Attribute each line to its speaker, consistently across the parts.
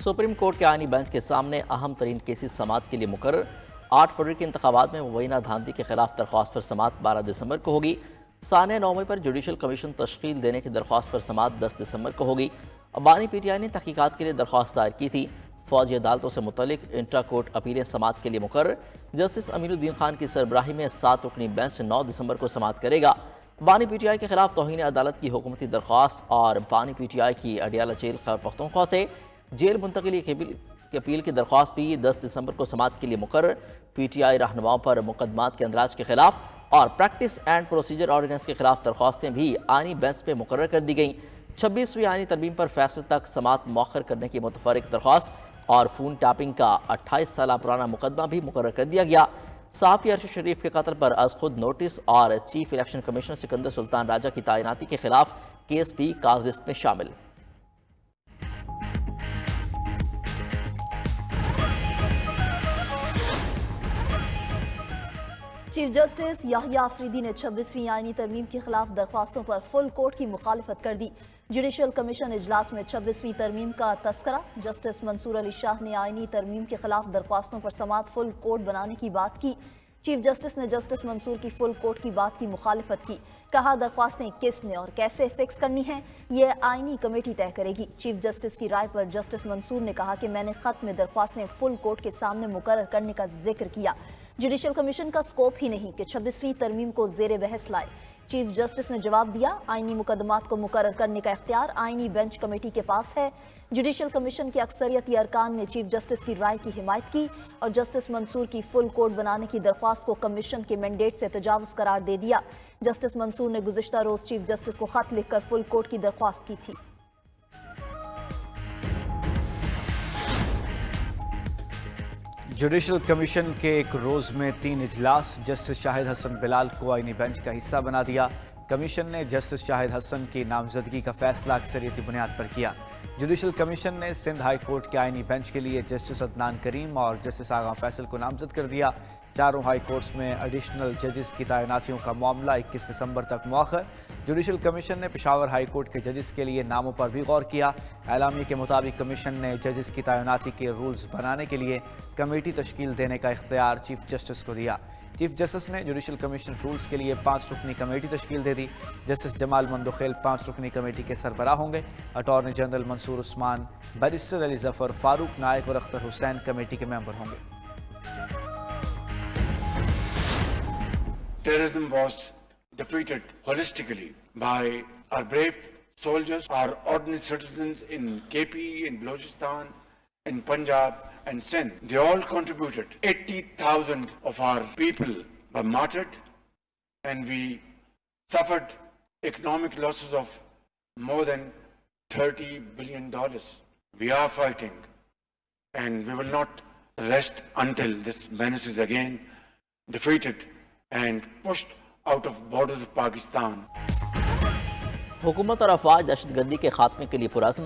Speaker 1: Supreme court کے آئینی bench کے سامنے اہم ترین کیسز سماعت کے لیے مقرر 8 فروری کے انتخابات میں مبینہ دھاندلی کے خلاف درخواست پر سماعت 12 دسمبر کو ہوگی۔ سانحہ 9 پر جوڈیشل کمیشن تشکیل دینے کی درخواست پر سماعت 10 دسمبر کو ہوگی۔ بانی پی ٹی آئی نے تحقیقات کے لیے درخواست دائر کی تھی۔ فوجی عدالتوں سے متعلق انٹرا کورٹ اپیلیں سماعت کے لیے مقرر۔ جسٹس امین الدین خان کی سربراہی میں 7 رکنی بینچ 9 دسمبر کو سماعت کرے گا۔ بانی پی ٹی آئی کے خلاف توہین عدالت کی حکومتی درخواست اور بانی پی ٹی آئی کی اڈیالہ جیل خیبر پختونخوا سے جیل منتقلی کی اپیل کی درخواست بھی 10 دسمبر کو سماعت کے لیے مقرر۔ پی ٹی آئی رہنماؤں پر مقدمات کے اندراج کے خلاف اور پریکٹس اینڈ پروسیجر آرڈیننس کے خلاف درخواستیں بھی آئینی بینچ پہ مقرر کر دی گئیں۔ 26ویں آئینی ترمیم پر فیصلے تک سماعت مؤخر کرنے کی متفرق درخواست اور فون ٹیپنگ کا 28 سالہ پرانا مقدمہ بھی مقرر کر دیا گیا۔ صحافی ارشد شریف کے قتل پر از خود نوٹس اور چیف الیکشن کمشنر سکندر سلطان راجہ کی تعیناتی کے خلاف کیس بھی کاز لسٹ میں شامل۔
Speaker 2: چیف جسٹس یحییٰ آفریدی نے 26ویں آئینی ترمیم کے خلاف درخواستوں پر فل کورٹ کی مخالفت کر دی۔ جوڈیشل کمیشن اجلاس میں 26ویں ترمیم کا تذکرہ۔ جسٹس منصور علی شاہ نے آئینی ترمیم کے خلاف درخواستوں پر سماعت فل کورٹ بنانے کی بات کی۔ چیف جسٹس نے جسٹس منصور کی فل کورٹ کی بات کی مخالفت کی۔ کہا درخواستیں کس نے اور کیسے فکس کرنی ہیں یہ آئینی کمیٹی طے کرے گی۔ چیف جسٹس کی رائے پر جسٹس منصور نے کہا کہ میں نے خط میں درخواستیں فل کورٹ کے سامنے مقرر کرنے کا ذکر کیا۔ جوڈیشل کمیشن کا سکوپ ہی نہیں کہ 26ویں ترمیم کو زیر بحث لائے۔ چیف جسٹس نے جواب دیا آئینی مقدمات کو مقرر کرنے کا اختیار آئینی بینچ کمیٹی کے پاس ہے۔ جوڈیشل کمیشن کے اکثریتی ارکان نے چیف جسٹس کی رائے کی حمایت کی اور جسٹس منصور کی فل کورٹ بنانے کی درخواست کو کمیشن کے مینڈیٹ سے تجاوز قرار دے دیا۔ جسٹس منصور نے گزشتہ روز چیف جسٹس کو خط لکھ کر فل کورٹ کی درخواست کی تھی۔
Speaker 3: جوڈیشل کمیشن کے ایک روز میں 3 اجلاس۔ جسٹس شاہد حسن بلال کو آئینی بینچ کا حصہ بنا دیا۔ کمیشن نے جسٹس شاہد حسن کی نامزدگی کا فیصلہ اکثریتی بنیاد پر کیا۔ جوڈیشل کمیشن نے سندھ ہائی کورٹ کے آئینی بینچ کے لیے جسٹس عدنان کریم اور جسٹس آغا فیصل کو نامزد کر دیا۔ چاروں ہائی کورٹس میں ایڈیشنل ججز کی تعیناتیوں کا معاملہ 21 دسمبر تک مؤخر۔ جوڈیشل کمیشن نے پشاور ہائی کورٹ کے ججز کے لیے ناموں پر بھی غور کیا۔ اعلامیے کے مطابق کمیشن نے ججز کی تعیناتی کے رولز بنانے کے لیے کمیٹی تشکیل دینے کا اختیار چیف جسٹس کو دیا۔ چیف جسٹس نے جوڈیشل کمیشن رولز کے لیے 5 رکنی کمیٹی تشکیل دے دی۔ جسٹس جمال مندوخیل 5 رکنی کمیٹی کے سربراہ ہوں گے۔ اٹارنی جنرل منصور عثمان، بیرسٹر علی ظفر، فاروق نائک اور اختر حسین کمیٹی کے ممبر ہوں گے۔
Speaker 4: Terrorism was defeated holistically by our brave soldiers, our ordinary citizens in KP, in Balochistan, in Punjab and Sindh. They all contributed. 80,000 of our people were martyred and we suffered economic losses of more than $30 billion. We are fighting and we will not rest until this menace is again defeated and pushed out of borders of Pakistan.
Speaker 1: حکومت اور افواج دہشت گردی کے خاتمے کے لیے پرعزم،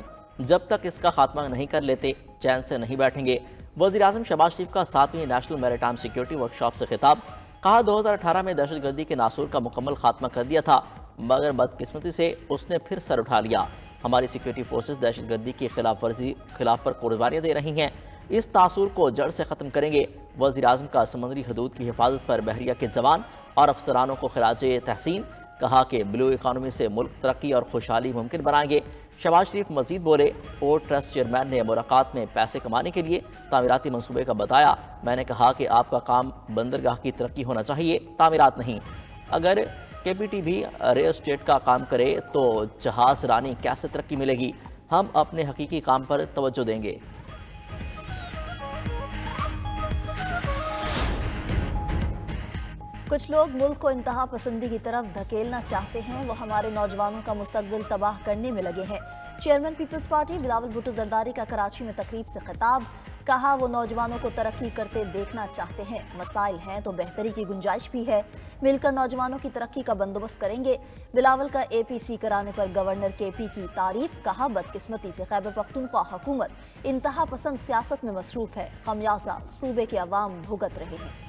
Speaker 1: جب تک اس کا خاتمہ نہیں کر لیتے چین سے نہیں بیٹھیں گے۔ وزیر اعظم شہباز شریف کا 7ویں نیشنل میریٹائم سیکیورٹی ورکشاپ سے خطاب۔ کہا 2018 میں دہشت گردی کے ناسور کا مکمل خاتمہ کر دیا تھا، مگر بدقسمتی سے اس نے پھر سر اٹھا لیا۔ ہماری سیکیورٹی فورسز دہشت گردی کی خلاف پر قربانیاں دے رہی ہیں، اس تاثر کو جڑ سے ختم کریں گے۔ وزیر اعظم کا سمندری حدود کی حفاظت پر بحریہ کے جوان اور افسرانوں کو خراج تحسین۔ کہا کہ بلو اکانومی سے ملک ترقی اور خوشحالی ممکن بنائیں گے۔ شہباز شریف مزید بولے، پورٹ ٹرسٹ چیئرمین نے ملاقات میں پیسے کمانے کے لیے تعمیراتی منصوبے کا بتایا۔ میں نے کہا کہ آپ کا کام بندرگاہ کی ترقی ہونا چاہیے، تعمیرات نہیں۔ اگر کے پی ٹی بھی ریل اسٹیٹ کا کام کرے تو جہاز رانی کیسے ترقی ملے گی؟ ہم اپنے حقیقی کام پر توجہ دیں گے۔
Speaker 2: کچھ لوگ ملک کو انتہا پسندی کی طرف دھکیلنا چاہتے ہیں، وہ ہمارے نوجوانوں کا مستقبل تباہ کرنے میں لگے ہیں۔ Chairman Peoples Party Bilawal Bhutto Zardari کا کراچی میں تقریب سے خطاب۔ کہا وہ نوجوانوں کو ترقی کرتے دیکھنا چاہتے ہیں، مسائل ہیں تو بہتری کی گنجائش بھی ہے، مل کر نوجوانوں کی ترقی کا بندوبست کریں گے۔ بلاول کا اے پی سی کرانے پر گورنر کے پی کی تعریف۔ کہا بدقسمتی سے خیبر پختونخوا حکومت انتہا پسند سیاست میں مصروف ہے، خمیازہ صوبے کے عوام بھگت رہے ہیں۔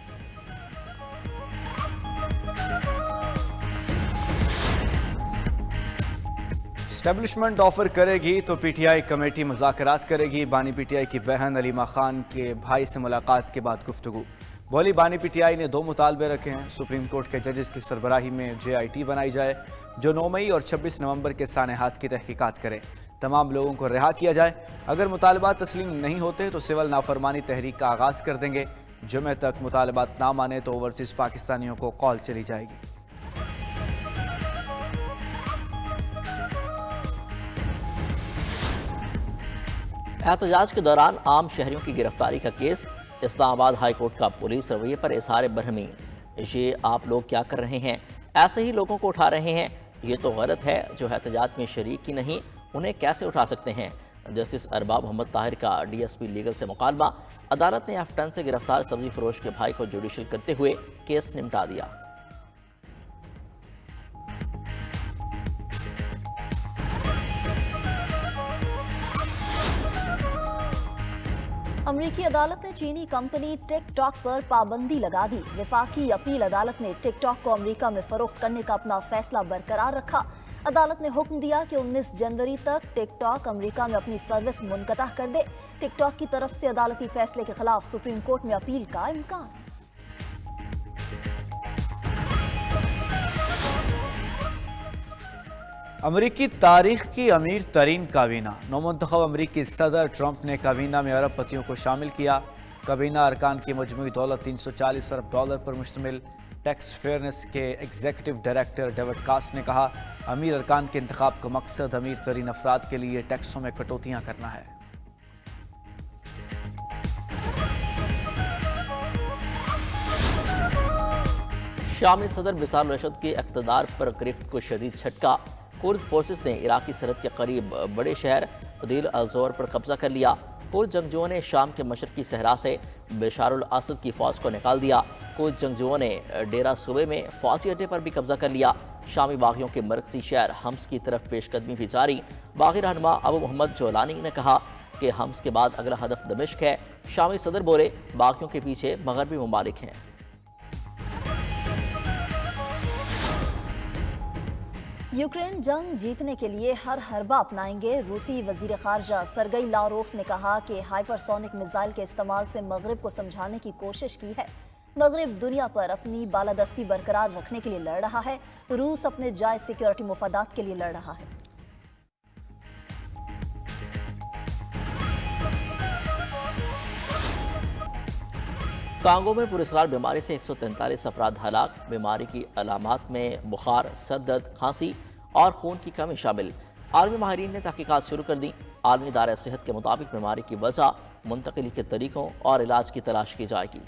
Speaker 3: एस्टेब्लिशमेंट ऑफर करेगी तो पीटीआई कमेटी मुज़ाकरात करेगी। बानी पीटीआई की बहन अलीमा खान के भाई से मुलाकात के बाद गुफ्तगू। बोली बानी पीटीआई ने 2 मुतालबे रखे हैं। सुप्रीम कोर्ट के जजेस की सरबराही में JIT बनाई जाए जो 9 मई और 26 नवंबर के सानेहात की तहकीकात करे। तमाम लोगों को रिहा किया जाए। अगर मुतालबात तस्लीम नहीं होते तो सिविल नाफरमानी तहरीक का आगाज़ कर देंगे। जुमे तक मुतालबात ना माने तो ओवरसीज़ पाकिस्तानियों को कॉल चली जाएगी।
Speaker 1: एहतजाज के दौरान आम शहरियों की गिरफ्तारी का केस। इस्लामाबाद हाई कोर्ट का पुलिस रवैये पर इजहार बरहमी। ये आप लोग क्या कर रहे हैं? ऐसे ही लोगों को उठा रहे हैं। ये तो गलत है। जो एहतजाज में शरीक ही नहीं उन्हें कैसे उठा सकते हैं? जस्टिस अरबाब मोहम्मद ताहिर का DSP लीगल से मुकालमा। अदालत ने F10 से गिरफ्तार सब्जी फरोश के भाई को जुडिशल करते हुए केस निपटा दिया।
Speaker 2: अमरीकी अदालत ने चीनी कंपनी टिकटॉक पर पाबंदी लगा दी। वफाकी अपील अदालत ने टिकटॉक को अमेरिका में फरोख्त करने का अपना फैसला बरकरार रखा। अदालत ने हुक्म दिया कि 19 जनवरी तक टिकटॉक अमेरिका में अपनी सर्विस मुनक़ता कर दे। टिकटॉक की तरफ से अदालती फैसले के खिलाफ सुप्रीम कोर्ट में अपील का इम्कान।
Speaker 3: अमरीकी तारीख की अमीर तरीन काबीना। नौमुंतखब अमरीकी सदर ट्रंप ने काबीना में अरब पतियों को शामिल किया। काबीना अरकान की मजमूई दौलत $340 अरब पर मुश्तमिल। टैक्स फेयरनेस के एग्जीक्यूटिव डायरेक्टर डेविड कास ने कहा अमीर अरकान के इंतखाब का मकसद अमीर तरीन अफराद के लिए टैक्सों में कटौतियां करना है।
Speaker 1: शामी सदर बिसार रशद के इक़्तिदार पर गिरफ्त को शदीद झटका। कुर्द फोर्सेस ने इराकी सरहद के करीब बड़े शहर देर अल-ज़ोर पर कब्जा कर लिया। कुर्द जंगजुओं ने शाम के मशरकी सहरा से बशारुल असद की फ़ौज को निकाल दिया। कुर्द जंगजुओं ने डेरा सूबे में फौजी अड्डे पर भी कब्जा कर लिया। शामी बागियों के मरकजी शहर हम्स की तरफ पेशकदमी भी जारी। बागी रहनुमा अबू मोहम्मद जोलानी ने कहा कि हम्स के बाद अगला हदफ दमिश्क है। शामी सदर बोले बागियों के पीछे मगरबी ममालिक हैं।
Speaker 2: यूक्रेन जंग जीतने के लिए हर हरबा अपनाएंगे। रूसी वजीर खारजा सरगई लारोफ ने कहा कि हाइपरसोनिक मिसाइल के इस्तेमाल से मगरिब को समझाने की कोशिश की है। मगरिब दुनिया पर अपनी बालादस्ती बरकरार रखने के लिए लड़ रहा है। रूस अपने जायज सिक्योरिटी मुफादात के लिए लड़ रहा है।
Speaker 1: कांगो में पुरस्कार बीमारी से 143 अफराद हलाक। बीमारी की अलामात में बुखार, सर दर्द, खांसी और खून की कमी शामिल। आलमी माहिरीन ने तहकीकात शुरू कर दी। आलमी इदारा सेहत के मुताबिक बीमारी की वजह, मुंतकिली के तरीकों और इलाज की तलाश की जाएगी।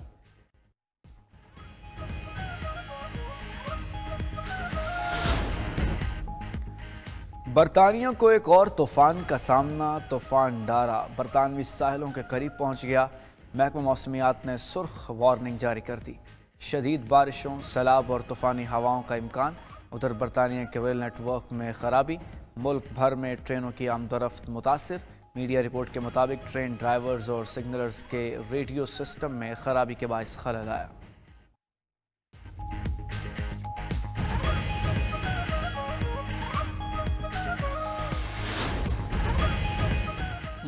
Speaker 3: बरतानिया को एक और तूफान का सामना। तूफान डारा बरतानवी साहिलों के करीब पहुंच गया। महकमा मौसमियात ने सुर्ख वार्निंग जारी कर दी। शदीद बारिशों, सैलाब और तूफ़ानी हवाओं का इम्कान। उधर बरतानिया के रेल नेटवर्क में खराबी। मुल्क भर में ट्रेनों की आमदोरफ्त मुतासिर। मीडिया रिपोर्ट के मुताबिक ट्रेन ड्राइवर्स और सिग्नलर्स के रेडियो सिस्टम में खराबी के बायस खलल आया।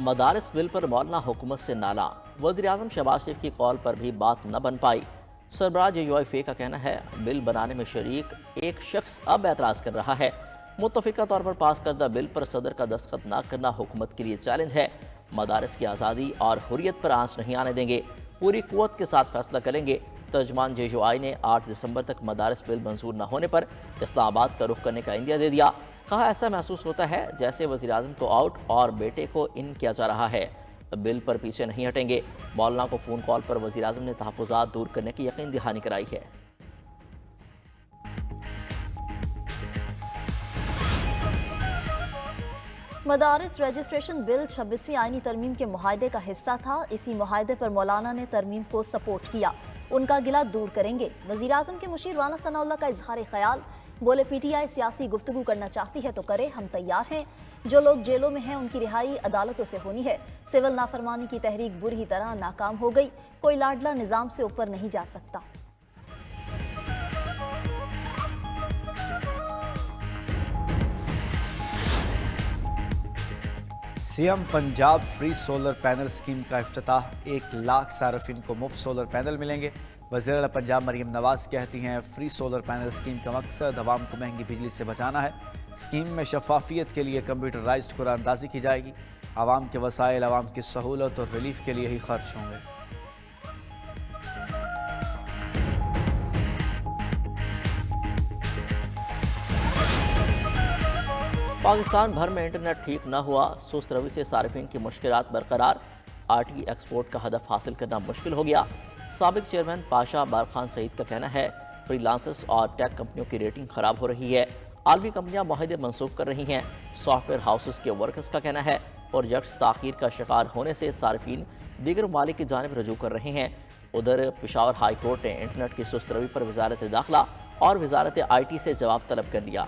Speaker 1: मदारिस बिल पर मौलाना हुकूमत से नाला। वज़ीर-ए-आज़म शहबाज शरीफ की कॉल पर भी बात न बन पाई। सरबराह JUIF का कहना है बिल बनाने में शरीक एक शख्स अब एतराज़ कर रहा है। मुत्तफ़िका तौर पर पास करदा बिल पर सदर का दस्तखत न करना हुकूमत के लिए चैलेंज है। मदारिस की आज़ादी और हुर्रियत पर आंच नहीं आने देंगे। पूरी कुव्वत के साथ फैसला करेंगे। तर्जमान JUI ने 8 दिसंबर तक मदारिस बिल मंजूर न होने पर इस्लामाबाद का रुख करने का इंदिया दे दिया। कहा ऐसा महसूस होता है जैसे वज़ीर-ए-आज़म को आउट और बेटे को इन किया जा रहा है। बिल पर पीछे नहीं हटेंगे। मौलाना को फ़ोन कॉल पर वज़ीर-ए-आज़म ने तहफ़्फ़ुज़ात दूर करने की यकीन दहानी कराई है।
Speaker 2: मदारिस रजिस्ट्रेशन बिल 26वीं आईनी तरमीम के मुआहदे का हिस्सा था। इसी मुआहदे पर मौलाना ने तरमीम को सपोर्ट किया। उनका गिला दूर करेंगे। वज़ीर-ए-आज़म के मुशीर राना सनाउल्लाह का इजहार ख्याल। बोले PTI सियासी गुफ्तगू करना चाहती है तो करे, हम तैयार हैं। जो लोग जेलों में हैं उनकी रिहाई अदालतों से होनी है। सिविल नाफरमानी की तहरीक बुरी तरह नाकाम हो गई। कोई लाडला निज़ाम से ऊपर नहीं जा सकता।
Speaker 3: CM Punjab free solar panel scheme का इफ्तिताह, 1 लाख सार्फिन को मुफ्त सोलर पैनल मिलेंगे। वज़ीर आला पंजाब मरीम नवाज कहती हैं, फ्री सोलर पैनल स्कीम का मकसद आवाम को महंगी बिजली से बचाना है। स्कीम में शफाफियत के लिए कंप्यूटराइज्ड कुरानंदाजी की जाएगी। आवाम के वसाइल आवाम की सहूलत और रिलीफ के लिए ही खर्च होंगे।
Speaker 1: पाकिस्तान भर में इंटरनेट ठीक न हुआ, सुस्त रवि से सार्फिन की मुश्किलात बरकरार, आरटी एक्सपोर्ट का हदफ हासिल करना मुश्किल हो गया। साबिक चेयरमैन पाशा बार खान सईद का कहना है, फ्रीलांसर्स और टेक कंपनियों की रेटिंग खराब हो रही है। आलमी कंपनियां मुआहदे मंसूख कर रही हैं। सॉफ्टवेयर हाउसेस के वर्कर्स का कहना है, प्रोजेक्ट्स ताखीर का शिकार होने से सार्फिन दीगर मालिक की जानिब रजू कर रहे हैं। उधर पेशावर हाई कोर्ट ने इंटरनेट की सुस्त रवि पर वजारत दाखिला और वजारत IT से जवाब तलब कर लिया।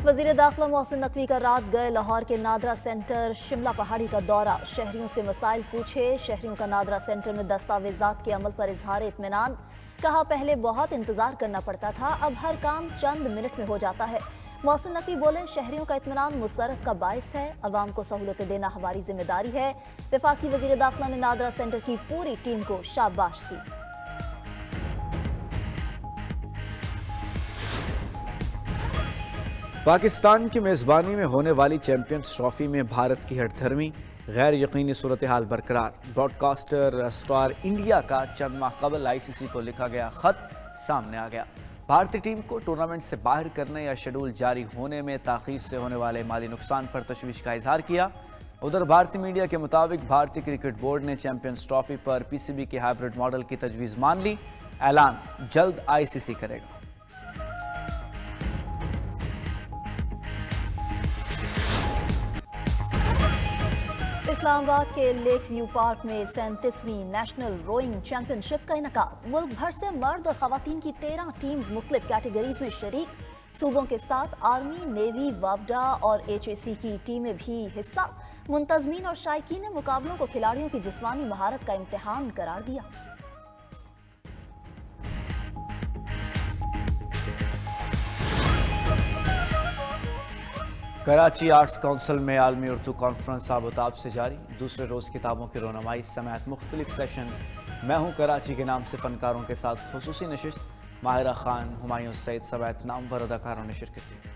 Speaker 2: वज़ीर दाखिला मोहसिन नकवी का रात गए लाहौर के नादरा सेंटर शिमला पहाड़ी का दौरा, शहरियों से मसाइल पूछे। शहरियों का नादरा सेंटर में दस्तावेजात के अमल पर इजहार इत्मीनान, कहा पहले बहुत इंतजार करना पड़ता था, अब हर काम चंद मिनट में हो जाता है। मोहसिन नकवी बोले, शहरियों का इत्मीनान मुसरत का बायस है, अवाम को सहूलतें देना हमारी जिम्मेदारी है। वफाकी वज़ीर दाखिला ने नादरा सेंटर की पूरी टीम को शाबाश दी।
Speaker 3: पाकिस्तान की मेज़बानी में होने वाली चैंपियंस ट्रॉफी में भारत की हठधर्मी, गैर यकीनी सूरत हाल बरकरार। ब्रॉडकास्टर स्टार इंडिया का चंद माह कबल ICC को लिखा गया खत सामने आ गया। भारतीय टीम को टूर्नामेंट से बाहर करने या शेड्यूल जारी होने में ताख़ीर से होने वाले माली नुकसान पर तशवीश का इजहार किया। उधर भारतीय मीडिया के मुताबिक भारतीय क्रिकेट बोर्ड ने चैंपियंस ट्रॉफी पर PCB के हाइब्रिड मॉडल की तजवीज़ मान ली। ऐलान जल्द ICC करेगा।
Speaker 2: इस्लामाबाद के लेक व्यू पार्क में 37वीं नेशनल रोइंग चैंपियनशिप का इनकाद। मुल्क भर से मर्द और खवातीन की 13 टीम्स मुख्तलिफ कैटेगरीज में शरीक। सूबों के साथ आर्मी, नेवी, वापडा और HAC की टीमें भी हिस्सा। मुंतजमीन और शायकीन ने मुकाबलों को खिलाड़ियों की जिस्मानी महारत का इम्तिहान करार दिया।
Speaker 3: कराची आर्ट्स काउंसिल में आलमी उर्दू कॉन्फ्रेंस आबोताब से जारी। दूसरे रोज़ किताबों की रोनमाई समेत मुख्तलिफ सेशंस। मैं हूँ कराची के नाम से फनकारों के साथ खुसूसी नशिस्त। माहिरा खान, हुमायूं सईद समेत नामवर अदाकारों ने शिरकत की।